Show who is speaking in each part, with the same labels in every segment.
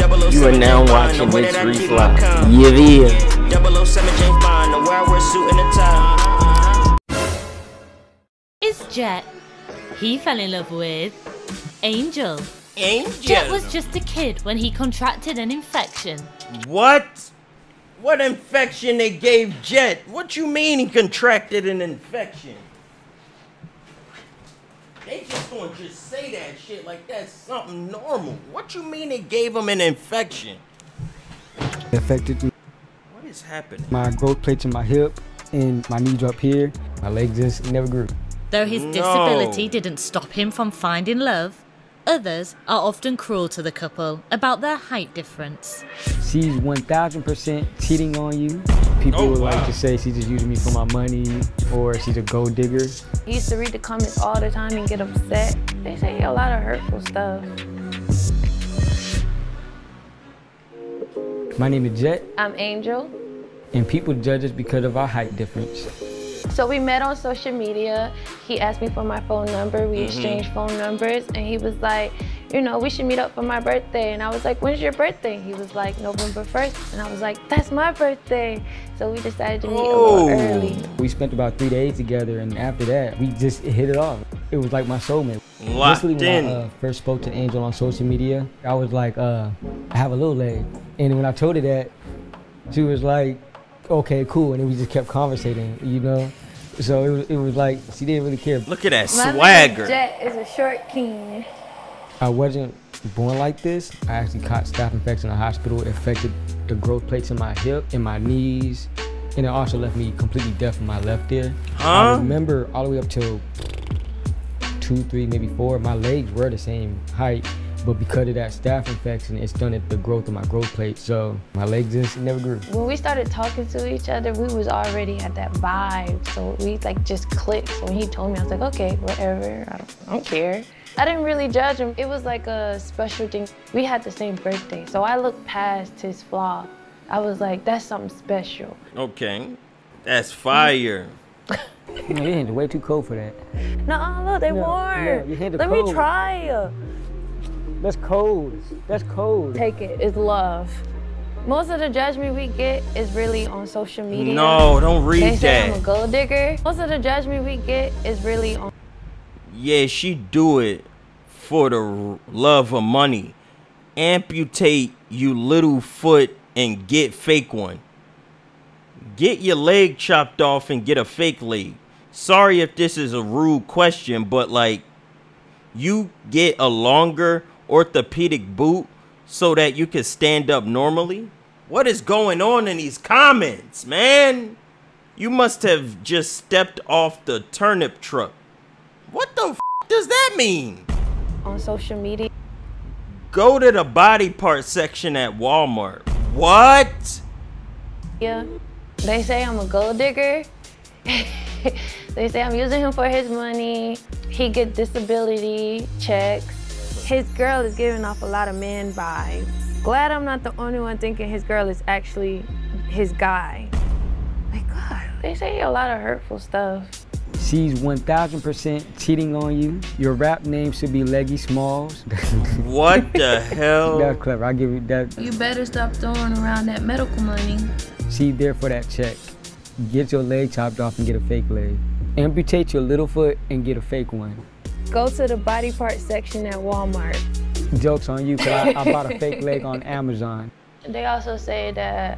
Speaker 1: You are now watching Mixed Refly. Yeah.
Speaker 2: 007 James Bond, the where I wear a suit and a tie.
Speaker 3: Is Jet. He fell in love with Angel.
Speaker 1: Angel?
Speaker 3: Jet was just a kid when he contracted an infection.
Speaker 1: What? What infection they gave Jet? What you mean he contracted an infection? They just gonna just say that shit like that's something normal. What you mean they gave him an infection?
Speaker 4: It affected me.
Speaker 1: What is happening?
Speaker 4: My growth plates in my hip and my knees up here. My leg just never grew.
Speaker 3: Though his disability didn't stop him from finding love, others are often cruel to the couple about their height difference.
Speaker 4: She's 1000% cheating on you. People would like to say she's just using me for my money or she's a gold digger.
Speaker 5: He used to read the comments all the time and get upset. They say a lot of hurtful stuff.
Speaker 4: My name is Jet.
Speaker 5: I'm Angel.
Speaker 4: And people judge us because of our height difference.
Speaker 5: So we met on social media. He asked me for my phone number. We exchanged phone numbers and he was like, you know, we should meet up for my birthday. And I was like, when's your birthday? He was like, November 1st. And I was like, that's my birthday. So we decided to meet a little early.
Speaker 4: We spent about 3 days together and after that, we just hit it off. It was like my soulmate.
Speaker 1: Locked in.
Speaker 4: When I first spoke to Angel on social media, I was like, I have a little leg. And when I told her that, she was like, okay, cool. And then we just kept conversating, you know? So it was like, she didn't really care.
Speaker 1: Look at that
Speaker 5: My
Speaker 1: swagger.
Speaker 5: name Jet is a short king.
Speaker 4: I wasn't born like this. I actually caught staph infection in the hospital. It affected the growth plates in my hip and my knees. And it also left me completely deaf in my left ear. I remember all the way up till 2, 3, maybe 4, my legs were the same height. But because of that staph infection, it stunted the growth of my growth plate. So my legs just never grew.
Speaker 5: When we started talking to each other, we was already at that vibe. So we like just clicked. So when he told me, I was like, okay, whatever, I don't care. I didn't really judge him. It was like a special thing. We had the same birthday. So I looked past his flaw. I was like, that's something special.
Speaker 1: Okay, that's fire.
Speaker 4: Your hands are way too cold for that.
Speaker 5: No, look, they warm.
Speaker 4: Yeah, your hands are
Speaker 5: Let
Speaker 4: cold.
Speaker 5: me try.
Speaker 4: That's cold. That's cold.
Speaker 5: Take it. It's love. Most of the judgment we get is really on social media.
Speaker 1: No, don't read
Speaker 5: they say
Speaker 1: that.
Speaker 5: I'm a gold digger. Most of the judgment we get is really on.
Speaker 1: Yeah, she do it for the love of money. Amputate you little foot and get fake one. Get your leg chopped off and get a fake leg. Sorry if this is a rude question, but like, you get a longer orthopedic boot so that you can stand up normally? What is going on in these comments, man? You must have just stepped off the turnip truck. What the f does that mean?
Speaker 5: On social media.
Speaker 1: Go to the body part section at Walmart. What?
Speaker 5: Yeah. They say I'm a gold digger. They say I'm using him for his money. He get disability checks. His girl is giving off a lot of man vibes. Glad I'm not the only one thinking his girl is actually his guy. Like, God, they say a lot of hurtful stuff.
Speaker 4: She's 1000% cheating on you. Your rap name should be Leggy Smalls.
Speaker 1: What the hell?
Speaker 4: That's clever. I'll give you that.
Speaker 5: You better stop throwing around that medical money.
Speaker 4: She's there for that check. Get your leg chopped off and get a fake leg. Amputate your little foot and get a fake one.
Speaker 5: Go to the body part section at Walmart.
Speaker 4: Joke's on you, because I bought a fake leg on Amazon.
Speaker 5: They also say that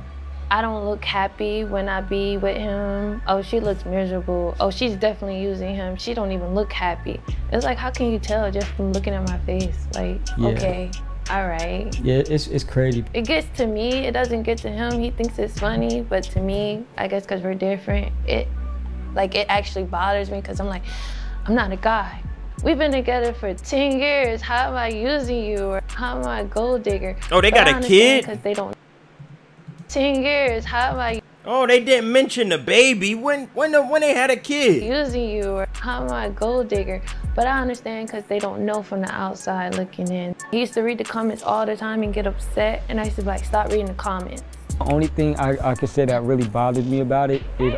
Speaker 5: I don't look happy when I be with him. Oh, she looks miserable. Oh, she's definitely using him. She don't even look happy. It's like, how can you tell just from looking at my face? Like, okay, all right.
Speaker 4: Yeah, it's crazy.
Speaker 5: It gets to me, it doesn't get to him. He thinks it's funny, but to me, I guess because we're different, it actually bothers me because I'm like, I'm not a guy. We've been together for 10 years. How am I using you? Or how am I a gold digger?
Speaker 1: Oh, they got a kid?
Speaker 5: Because they don't. 10 years. How am I
Speaker 1: Oh, they didn't mention the baby. When they had a kid?
Speaker 5: using you? Or how am I a gold digger? But I understand because they don't know from the outside looking in. He used to read the comments all the time and get upset. And I used to be like, stop reading the comments.
Speaker 4: The only thing I could say that really bothered me about it is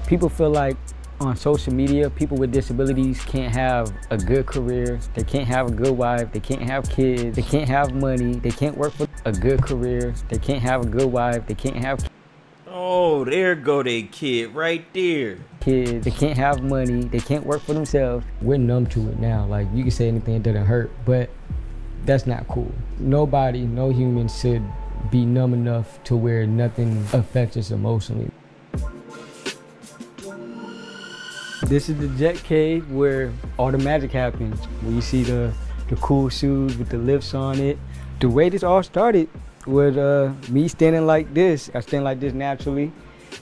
Speaker 4: people feel like On social media, people with disabilities can't have a good career, they can't have a good wife, they can't have kids, they can't have money, they can't work for a good career, they can't have a good wife, they can't have
Speaker 1: Oh, there go they kid right there.
Speaker 4: kids, they can't have money, they can't work for themselves. We're numb to it now. Like, you can say anything, it doesn't hurt, but that's not cool. Nobody, no human should be numb enough to where nothing affects us emotionally. This is the Jet Cave where all the magic happens. Where you see the cool shoes with the lifts on it. The way this all started was me standing like this. I stand like this naturally.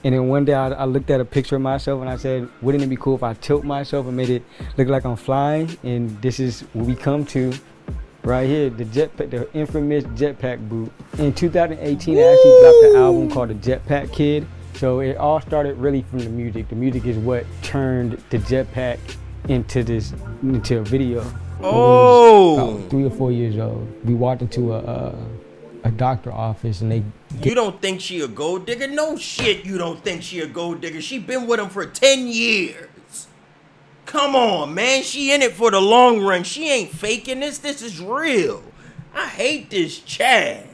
Speaker 4: And then one day I looked at a picture of myself and I said, wouldn't it be cool if I tilt myself and made it look like I'm flying? And this is what we come to right here, the infamous Jetpack boot. In 2018, I actually dropped an album called The Jetpack Kid. So it all started really from the music. The music is what turned the Jetpack into a video.
Speaker 1: Oh!
Speaker 4: About 3 or 4 years old. We walked into a doctor office and
Speaker 1: You don't think she a gold digger? No shit, you don't think she a gold digger. She been with him for 10 years. Come on, man. She in it for the long run. She ain't faking this. This is real. I hate this Chad.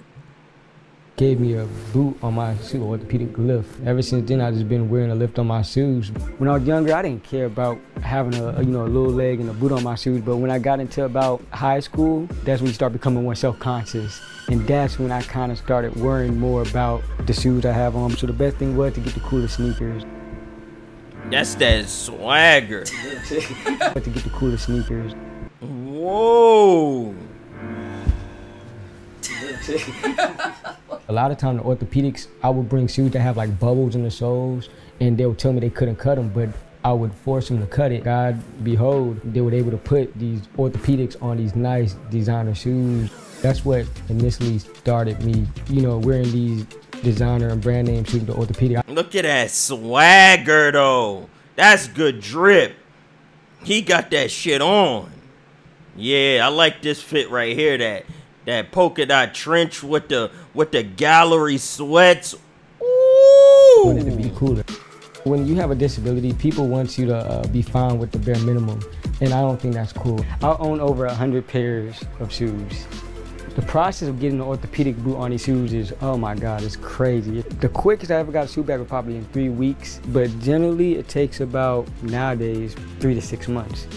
Speaker 4: Gave me a boot on my shoe, orthopedic lift. Ever since then, I've just been wearing a lift on my shoes. When I was younger, I didn't care about having a little leg and a boot on my shoes. But when I got into about high school, that's when you start becoming more self-conscious. And that's when I kind of started worrying more about the shoes I have on. So the best thing was to get the coolest sneakers.
Speaker 1: That's that swagger.
Speaker 4: To get the coolest sneakers.
Speaker 1: Whoa.
Speaker 4: A lot of time the orthopedics, I would bring shoes that have like bubbles in the soles, and they would tell me they couldn't cut them, but I would force them to cut it. God behold, they were able to put these orthopedics on these nice designer shoes. That's what initially started me, wearing these designer and brand name shoes, the orthopedic.
Speaker 1: Look at that swagger though. That's good drip. He got that shit on. Yeah, I like this fit right here. That polka dot trench with the gallery sweats. Ooh.
Speaker 4: Wanted to be cooler. When you have a disability, people want you to be fine with the bare minimum, and I don't think that's cool. I own over 100 pairs of shoes. The process of getting an orthopedic boot on these shoes is, oh my God, it's crazy. The quickest I ever got a shoe back was probably in 3 weeks, but generally it takes about, nowadays, 3 to 6 months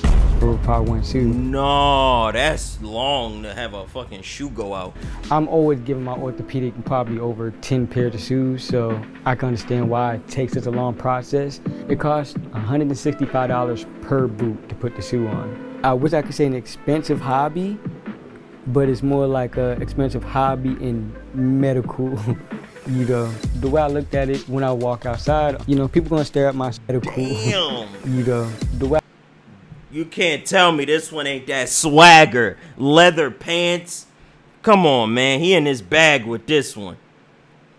Speaker 4: for probably one shoe.
Speaker 1: No, that's long to have a fucking shoe go out.
Speaker 4: I'm always giving my orthopedic probably over 10 pairs of shoes, so I can understand why it takes such a long process. It costs $165 per boot to put the shoe on. I wish I could say an expensive hobby, but it's more like an expensive hobby in medical. The way I looked at it when I walk outside, people gonna stare at my medical.
Speaker 1: Damn.
Speaker 4: The way
Speaker 1: You can't tell me this one ain't that swagger. Leather pants. Come on, man. He in his bag with this one.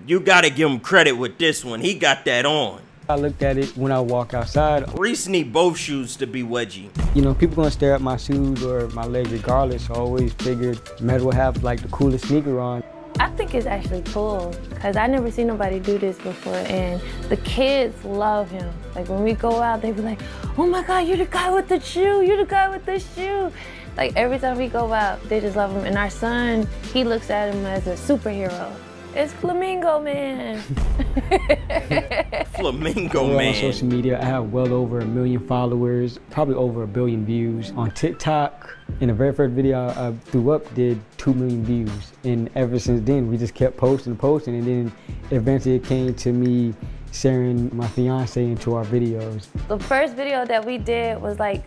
Speaker 1: You gotta give him credit with this one. He got that on.
Speaker 4: I looked at it when I walk outside.
Speaker 1: Reese need both shoes to be wedgie.
Speaker 4: People gonna stare at my shoes or my legs regardless. I always figured might as well have like the coolest sneaker on.
Speaker 5: I think it's actually cool because I never seen nobody do this before, and the kids love him. Like when we go out, they be like, oh my God, you're the guy with the shoe, you're the guy with the shoe. Like every time we go out, they just love him. And our son, he looks at him as a superhero. It's Flamingo Man.
Speaker 1: Flamingo Man.
Speaker 4: On social media, I have well over 1 million followers, probably over 1 billion views. On TikTok, in the very first video I threw up, did 2 million views. And ever since then, we just kept posting, and then eventually it came to me sharing my fiance into our videos.
Speaker 5: The first video that we did was like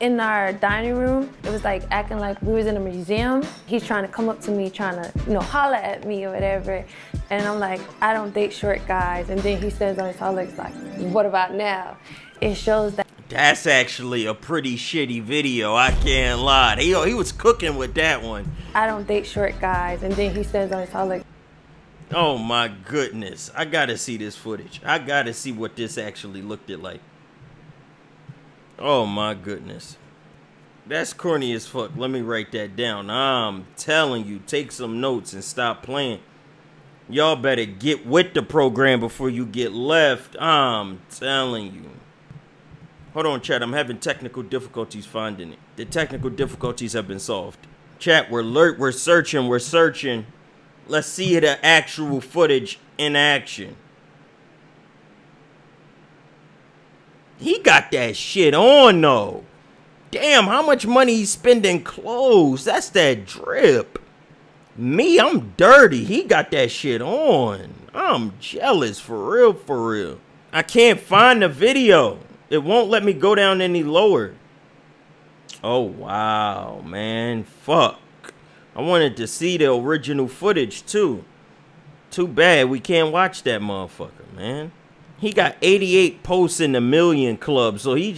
Speaker 5: in our dining room. It was like acting like we was in a museum. He's trying to come up to me, trying to, holler at me or whatever. And I'm like, I don't date short guys. And then he stands on his tall legs like, what about now? It shows that.
Speaker 1: That's actually a pretty shitty video, I can't lie. He was cooking with that one.
Speaker 5: I don't date short guys. And then he stands on his tall legs.
Speaker 1: Oh my goodness. I gotta see this footage. I gotta see what this actually looked like. Oh my goodness. That's corny as fuck. Let me write that down. I'm telling you, take some notes and stop playing. Y'all better get with the program before you get left. I'm telling you. Hold on, chat. I'm having technical difficulties finding it. The technical difficulties have been solved. Chat, we're searching. Let's see the actual footage in action. He got that shit on, though. Damn, how much money he's spending clothes. That's that drip. Me, I'm dirty. He got that shit on. I'm jealous, for real, for real. I can't find the video. It won't let me go down any lower. Oh, wow, man. Fuck. I wanted to see the original footage, too. Too bad we can't watch that motherfucker, man. He got 88 posts in the million club, so he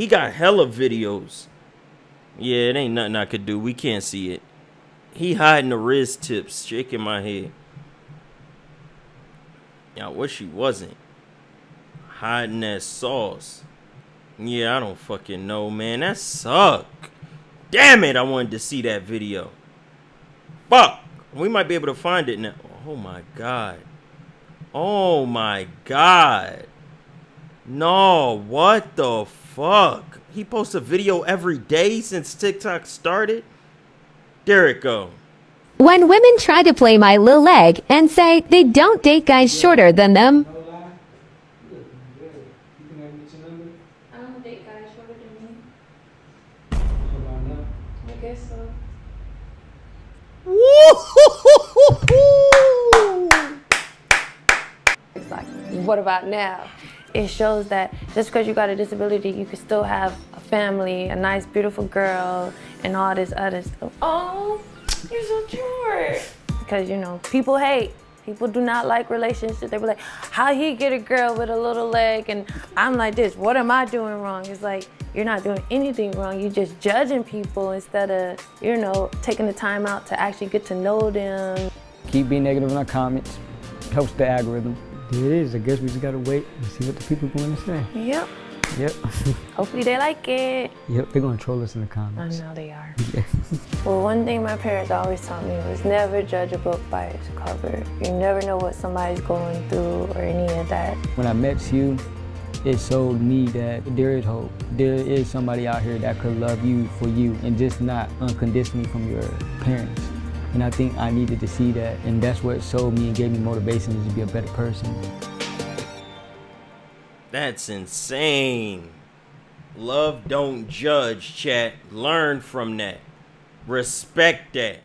Speaker 1: got hella videos. Yeah, it ain't nothing I could do. We can't see it. He hiding the wrist tips, shaking my head. Yeah, I wish he wasn't. Hiding that sauce. Yeah, I don't fucking know, man. That suck. Damn it, I wanted to see that video. Fuck. We might be able to find it now. Oh my god. Oh my god. No, what the fuck? He posts a video every day since TikTok started? There it go.
Speaker 6: When women try to play my little leg and say they don't date guys shorter than them.
Speaker 5: I don't date guys shorter than me. I guess so. It's like, what about now? It shows that just because you got a disability, you can still have a family, a nice, beautiful girl, and all this other stuff. Oh, you're so short. Because, you know, people hate. People do not like relationships. They be like, how he get a girl with a little leg? And I'm like this, what am I doing wrong? It's like, you're not doing anything wrong. You're just judging people instead of, you know, taking the time out to actually get to know them.
Speaker 4: Keep being negative in our comments. Helps the algorithm. There it is. I guess we just gotta wait and see what the people are going to say.
Speaker 5: Yep.
Speaker 4: Yep.
Speaker 5: Hopefully they like it.
Speaker 4: Yep, they're gonna troll us in the comments.
Speaker 5: I know they are. Well, one thing my parents always taught me was never judge a book by its cover. You never know what somebody's going through or any of that.
Speaker 4: When I met you, it showed me that there is hope. There is somebody out here that could love you for you and just not unconditionally from your parents. And I think I needed to see that, and that's what showed me and gave me motivation to be a better person.
Speaker 1: That's insane. Love don't judge, chat. Learn from that. Respect that.